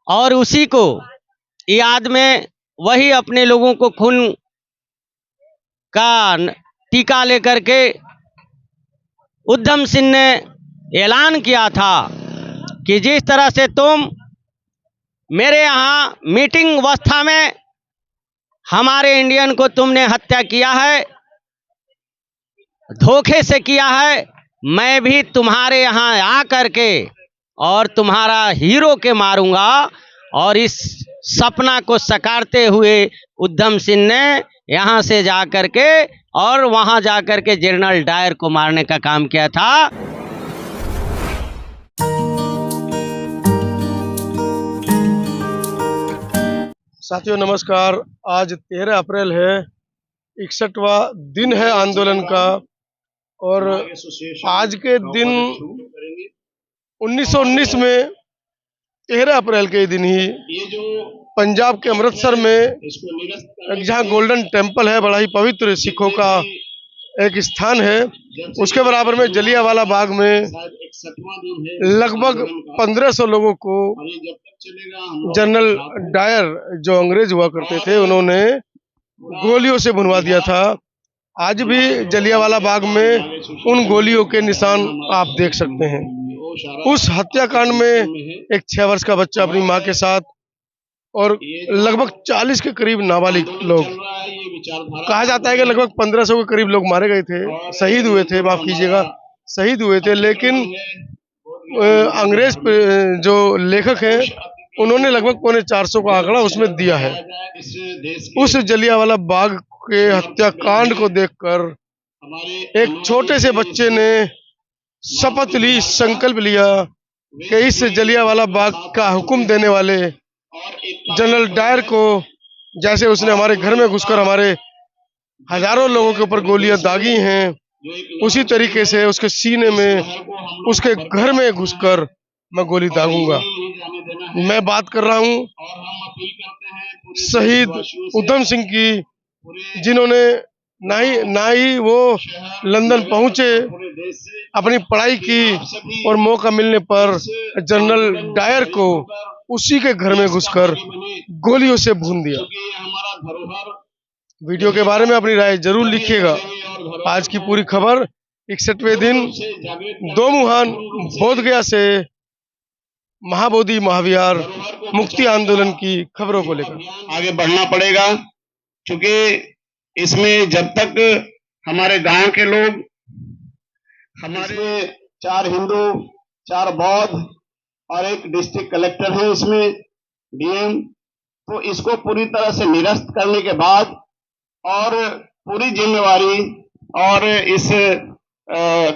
और उसी को याद में वही अपने लोगों को खून का टीका लेकर के उधम सिंह ने ऐलान किया था कि जिस तरह से तुम मेरे यहाँ मीटिंग अवस्था में हमारे इंडियन को तुमने हत्या किया है, धोखे से किया है, मैं भी तुम्हारे यहाँ आकर के और तुम्हारा हीरो के मारूंगा। और इस सपना को सकारते हुए उधम सिंह ने यहाँ से जाकर के और वहाँ जाकर के जनरल डायर को मारने का काम किया था। साथियों नमस्कार। आज 13 अप्रैल है, 61वां दिन है आंदोलन का। और आज के दिन 1919 में 13 अप्रैल के दिन ही पंजाब के अमृतसर में जहाँ गोल्डन टेम्पल है, बड़ा ही पवित्र सिखों का एक स्थान है, उसके बराबर में जलियांवाला बाग में लगभग 1500 लोगों को जनरल डायर जो अंग्रेज हुआ करते थे उन्होंने गोलियों से भुनवा दिया था। आज भी जलियांवाला बाग में उन गोलियों के निशान आप देख सकते हैं। उस हत्याकांड में एक 6 वर्ष का बच्चा अपनी मां के साथ और लगभग 40 के करीब नाबालिग लोग, कहा जाता है कि लगभग 1500 के करीब लोग मारे गए थे, शहीद हुए थे, माफ कीजिएगा, शहीद हुए थे। लेकिन अंग्रेज जो लेखक हैं उन्होंने लगभग 450 का आंकड़ा उसमें दिया है। उस जलियांवाला बाग के हत्याकांड को देखकर एक छोटे से बच्चे ने शपथ ली, संकल्प लिया कि इस जलियांवाला बाग का हुक्म देने वाले जनरल डायर को, जैसे उसने हमारे घर में घुसकर हमारे हजारों लोगों के ऊपर गोलियां दागी हैं, उसी तरीके से उसके सीने में, उसके घर में घुसकर मैं गोली दागूंगा। मैं बात कर रहा हूं शहीद उधम सिंह की, जिन्होंने ना ही वो लंदन पहुंचे, अपनी पढ़ाई की और मौका मिलने पर जनरल डायर को उसी के घर में घुसकर गोलियों से भून दिया। वीडियो के बारे में अपनी राय जरूर लिखिएगा। आज की पूरी खबर 61वें दिन दोमुहान बोधगया से महाबोधि महाविहार मुक्ति आंदोलन की खबरों को लेकर आगे बढ़ना पड़ेगा, क्योंकि इसमें जब तक हमारे गांव के लोग, हमारे 4 हिंदू, 4 बौद्ध और एक डिस्ट्रिक्ट कलेक्टर है, इसमें डीएम, तो इसको पूरी तरह से निरस्त करने के बाद और पूरी जिम्मेवारी और इस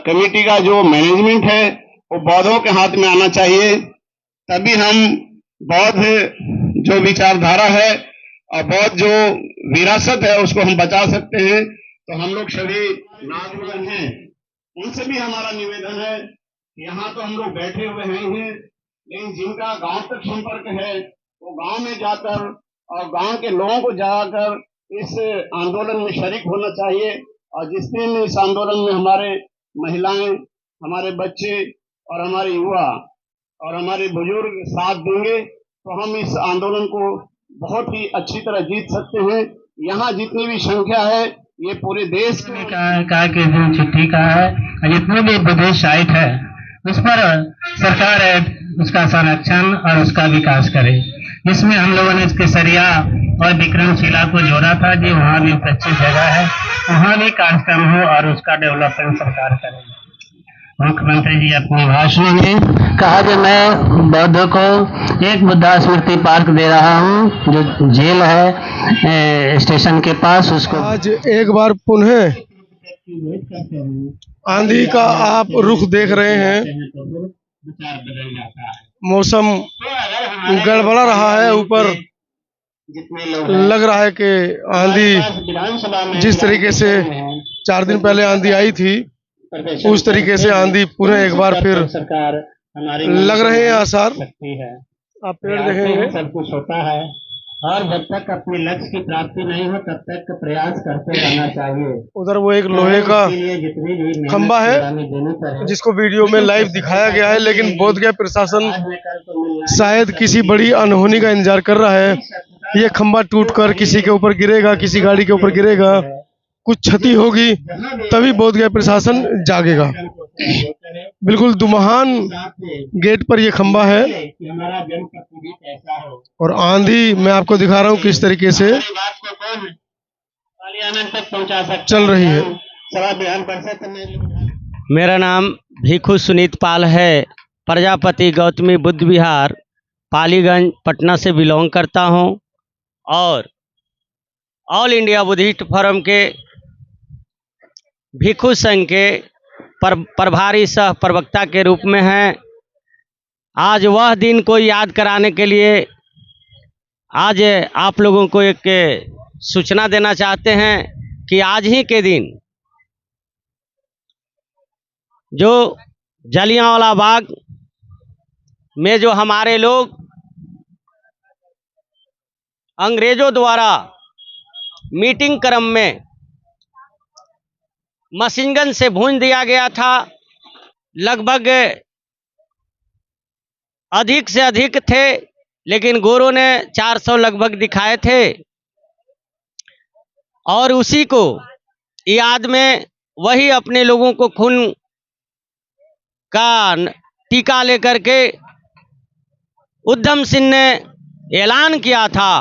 कमेटी का जो मैनेजमेंट है वो बौद्धों के हाथ में आना चाहिए। तभी हम बौद्ध जो विचारधारा है और बौद्ध जो विरासत है उसको हम बचा सकते हैं। तो हम लोग सभी नौजवान हैं, उनसे भी हमारा निवेदन है, यहाँ तो हम लोग बैठे हुए हैं, लेकिन जिनका गांव तक संपर्क है वो गांव में जाकर और गांव के लोगों को जाकर इस आंदोलन में शरीक होना चाहिए। और जिस दिन इस आंदोलन में हमारे महिलाएं, हमारे बच्चे और हमारे युवा और हमारे बुजुर्ग साथ देंगे तो हम इस आंदोलन को बहुत ही अच्छी तरह जीत सकते हैं। यहाँ जितनी भी संख्या है ये पूरे देश में कहा कि जो चिट्ठी का है, जितने भी विदेश साइट है उस पर सरकार है उसका संरक्षण और उसका विकास करे। जिसमें हम लोगों ने केसरिया और विक्रमशिला को जोड़ा था, जो वहाँ भी अच्छी जगह है, वहाँ भी कार्यक्रम हो और उसका डेवलपमेंट सरकार करे। मुख्यमंत्री जी अपने भाषण में कहा कि मैं बौद्धों को एक बुद्धा स्मृति पार्क दे रहा हूँ, जो जेल है स्टेशन के पास, उसको आज एक बार पुनः आंधी का आप रुख देख रहे हैं। मौसम गड़बड़ा रहा है, ऊपर लग रहा है कि आंधी जिस तरीके से 4 दिन पहले आंधी आई थी उस तरीके से आंधी पुनः एक बार फिर लग रहे हैं आसार। आप पेड़ देखेंगे, सब कुछ होता है, और जब तक अपने लक्ष्य की प्राप्ति नहीं हो तब तक प्रयास करते रहना चाहिए। उधर वो एक लोहे का इसके लिए जितनी भी मेहनत खंबा है कुर्बानी देनी पड़े, जिसको वीडियो में लाइव दिखाया गया है, लेकिन बोधगया प्रशासन आज न कल तो मिलना शायद किसी बड़ी अनहोनी का इंतजार कर रहा है। ये खंबा टूटकर किसी के ऊपर गिरेगा, किसी गाड़ी के ऊपर गिरेगा, कुछ क्षति होगी, तभी बोधगया प्रशासन जागेगा। बिल्कुल दुमहान गेट पर ये खंबा है कि हमारा जनप्रतिनिधि कैसा हो और आंधी मैं आपको दिखा रहा हूँ किस तरीके से हमारी बात को कौन पार्लियामेंट तक पहुंचा सकता चल रही है। सभा विधान परिषद में मेरा नाम भिखु सुनीत पाल है। प्रजापति गौतमी बुद्ध विहार पालीगंज पटना से बिलोंग करता हूँ और ऑल इंडिया बुद्धिस्ट फोरम के भिक्षु संघ के प्रभारी सह प्रवक्ता के रूप में हैं। आज वह दिन को याद कराने के लिए आज आप लोगों को एक सूचना देना चाहते हैं कि आज ही के दिन जो जलियांवाला बाग में जो हमारे लोग अंग्रेजों द्वारा मीटिंग क्रम में मशीन गन से भून दिया गया था, लगभग अधिक से अधिक थे, लेकिन गोरों ने 400 लगभग दिखाए थे। और उसी को याद में वही अपने लोगों को खून का टीका लेकर के उधम सिंह ने ऐलान किया था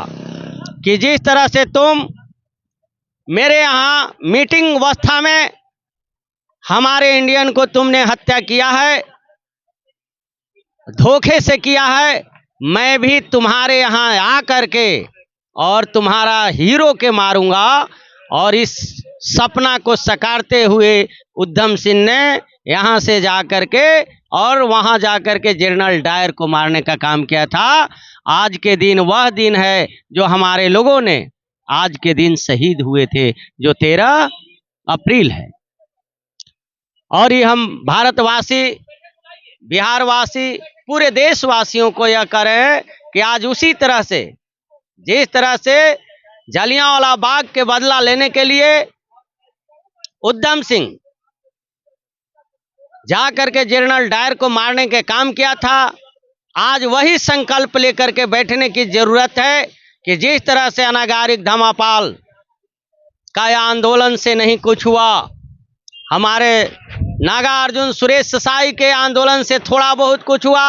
कि जिस तरह से तुम मेरे यहाँ मीटिंग अवस्था में हमारे इंडियन को तुमने हत्या किया है, धोखे से किया है, मैं भी तुम्हारे यहाँ आ करके और तुम्हारा हीरो के मारूंगा। और इस सपना को सकारते हुए उधम सिंह ने यहाँ से जा करके और वहाँ जा करके जनरल डायर को मारने का काम किया था। आज के दिन वह दिन है जो हमारे लोगों ने आज के दिन शहीद हुए थे, जो 13 अप्रैल है। और ये हम भारतवासी, बिहारवासी, पूरे देशवासियों को यह करें कि आज उसी तरह से जिस तरह से जलियांवाला बाग के बदला लेने के लिए उधम सिंह जा करके जनरल डायर को मारने के काम किया था, आज वही संकल्प लेकर के बैठने की जरूरत है कि जिस तरह से अनागारिक धमापाल का आंदोलन से नहीं कुछ हुआ, हमारे नागार्जुन सुरेश साई के आंदोलन से थोड़ा बहुत कुछ हुआ,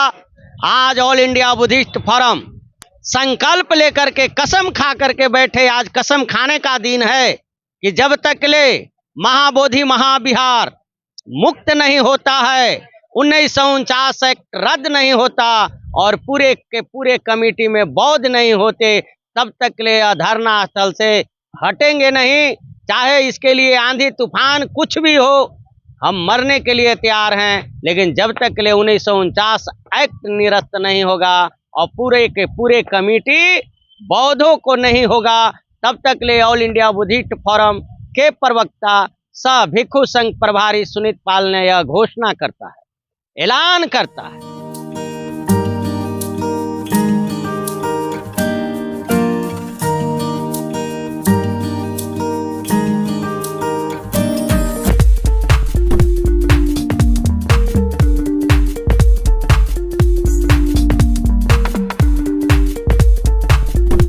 आज ऑल इंडिया बुद्धिस्ट फोरम संकल्प लेकर के कसम खा करके बैठे। आज कसम खाने का दिन है कि जब तक ले महाबोधि महाविहार मुक्त नहीं होता है, 1949 एक्ट रद्द नहीं होता और पूरे के पूरे कमेटी में बौद्ध नहीं होते, तब तक ले धरना स्थल से हटेंगे नहीं। चाहे इसके लिए आंधी तूफान कुछ भी हो, हम मरने के लिए तैयार हैं, लेकिन जब तक ले 1949 एक्ट निरस्त नहीं होगा और पूरे के पूरे कमेटी बौद्धों को नहीं होगा, तब तक ले ऑल इंडिया बुद्धिस्ट फोरम के प्रवक्ता सह भिक्षु संघ प्रभारी सुनीत पाल ने यह घोषणा करता है, ऐलान करता है